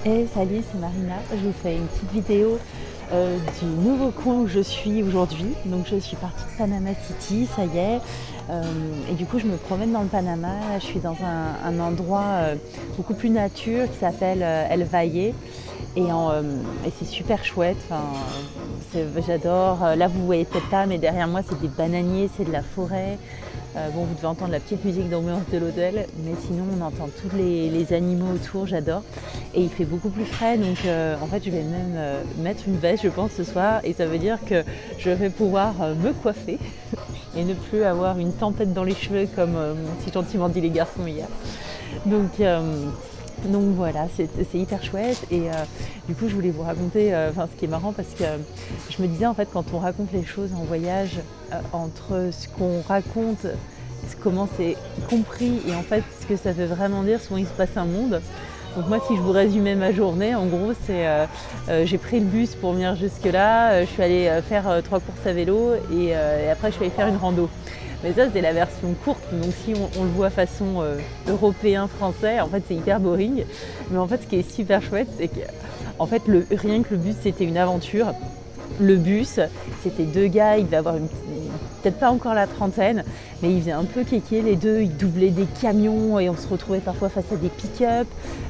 Hey, salut, c'est Marina. Je vous fais une petite vidéo du nouveau coin où je suis aujourd'hui. Donc je suis partie de Panama City, ça y est. Et du coup je me promène dans le Panama. Je suis dans un endroit beaucoup plus nature qui s'appelle El Valle. Et c'est super chouette. Enfin, j'adore. Là vous voyez peut-être pas, mais derrière moi c'est des bananiers, c'est de la forêt. Bon, vous devez entendre la petite musique d'ambiance de l'hôtel, mais sinon on entend tous les animaux autour, j'adore. Et il fait beaucoup plus frais, donc en fait je vais même mettre une veste, je pense, ce soir, et ça veut dire que je vais pouvoir me coiffer et ne plus avoir une tempête dans les cheveux comme si gentiment dit les garçons hier. Donc, euh, donc voilà, c'est hyper chouette et du coup je voulais vous raconter, ce qui est marrant parce que je me disais en fait quand on raconte les choses en voyage, entre ce qu'on raconte, comment c'est compris et en fait ce que ça veut vraiment dire, souvent il se passe un monde. Donc moi si je vous résumais ma journée, en gros c'est j'ai pris le bus pour venir jusque là, je suis allée faire 3 courses à vélo et après je suis allée faire une rando. Mais ça c'est la version courte, donc si on le voit façon européen, français, en fait c'est hyper boring. Mais en fait ce qui est super chouette c'est que en fait rien que le bus c'était une aventure. Le bus, c'était 2 gars, ils devaient avoir peut-être pas encore la trentaine, mais ils faisaient un peu kéké les deux, ils doublaient des camions et on se retrouvait parfois face à des pick-up.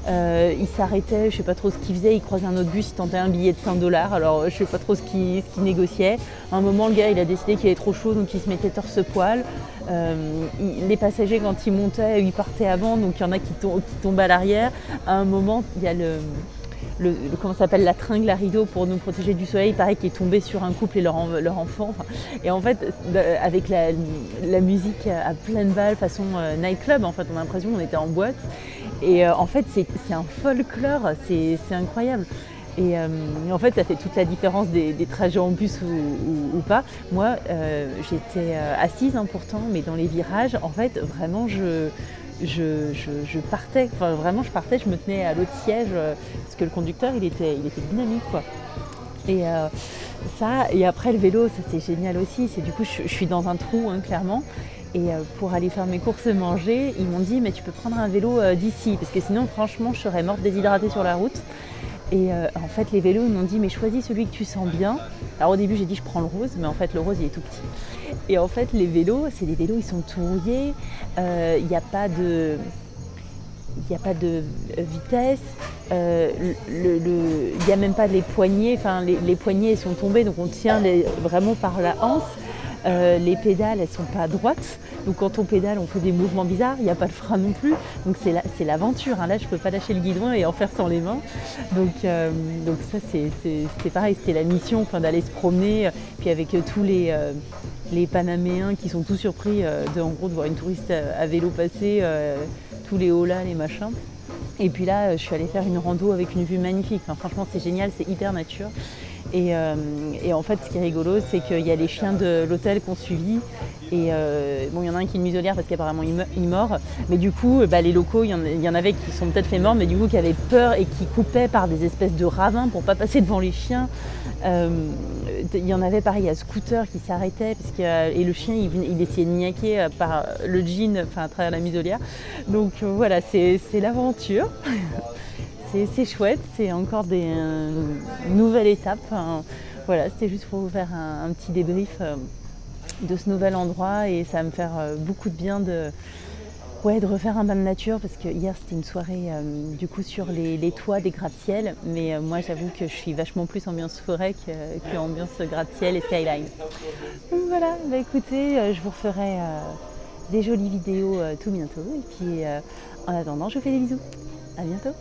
Ils s'arrêtaient, je sais pas trop ce qu'ils faisaient, ils croisaient un autre bus, ils tentaient un billet de 5 $, alors je sais pas trop ce qu'ils négociaient. À un moment, le gars, il a décidé qu'il avait trop chaud, donc il se mettait torse-poil. Les passagers, quand ils montaient, ils partaient avant, donc il y en a qui tombaient à l'arrière. À un moment, il y a comment ça s'appelle, la tringle à rideau pour nous protéger du soleil, pareil, qui est tombé sur un couple et leur enfant. Et en fait, avec la musique à pleine balle, façon nightclub, en fait, on a l'impression qu'on était en boîte. Et en fait, c'est un folklore, c'est incroyable. Et en fait, ça fait toute la différence des trajets en bus ou pas. Moi, j'étais assise pourtant, mais dans les virages, en fait, vraiment, je partais, enfin vraiment je partais, je me tenais à l'autre siège parce que le conducteur il était dynamique quoi. Et et après le vélo, ça c'est génial aussi, c'est du coup je suis dans un trou clairement. Et pour aller faire mes courses et manger, ils m'ont dit mais tu peux prendre un vélo d'ici parce que sinon franchement je serais morte déshydratée sur la route. Et en fait les vélos ils m'ont dit mais choisis celui que tu sens bien. Alors au début j'ai dit je prends le rose, mais en fait le rose il est tout petit. Et en fait les vélos, c'est des vélos, ils sont tout rouillés, il n'y a pas de vitesse, il n'y a même pas les poignées, enfin les poignées sont tombées donc on tient vraiment par la hanse. Les pédales elles sont pas droites, donc quand on pédale on fait des mouvements bizarres, il n'y a pas le frein non plus, donc c'est l'aventure, là je peux pas lâcher le guidon et en faire sans les mains, donc ça c'était pareil, c'était la mission d'aller se promener, puis avec tous les Panaméens qui sont tous surpris en gros de voir une touriste à vélo passer, tous les holas, les machins. Et puis là, je suis allée faire une rando avec une vue magnifique. Enfin, franchement, c'est génial, c'est hyper nature. Et en fait, ce qui est rigolo, c'est qu'il y a les chiens de l'hôtel qu'on suivi. Et bon, il y en a un qui est une muselière parce qu'apparemment il mord. Mais du coup, les locaux, il y en avait qui sont peut-être fait morts, mais du coup qui avaient peur et qui coupaient par des espèces de ravins pour pas passer devant les chiens. Il y en avait pareil à scooter qui s'arrêtait et le chien il essayait de niaquer par le jean, à travers la muselière. Donc voilà, c'est l'aventure. C'est chouette, c'est encore une nouvelle étape. Voilà, c'était juste pour vous faire un petit débrief de ce nouvel endroit et ça va me faire beaucoup de bien de refaire un bain de nature parce que hier c'était une soirée du coup sur les toits des gratte-ciel, mais moi j'avoue que je suis vachement plus ambiance forêt que ambiance gratte-ciel et skyline. Donc voilà, écoutez, je vous referai des jolies vidéos tout bientôt et puis en attendant je vous fais des bisous. À bientôt.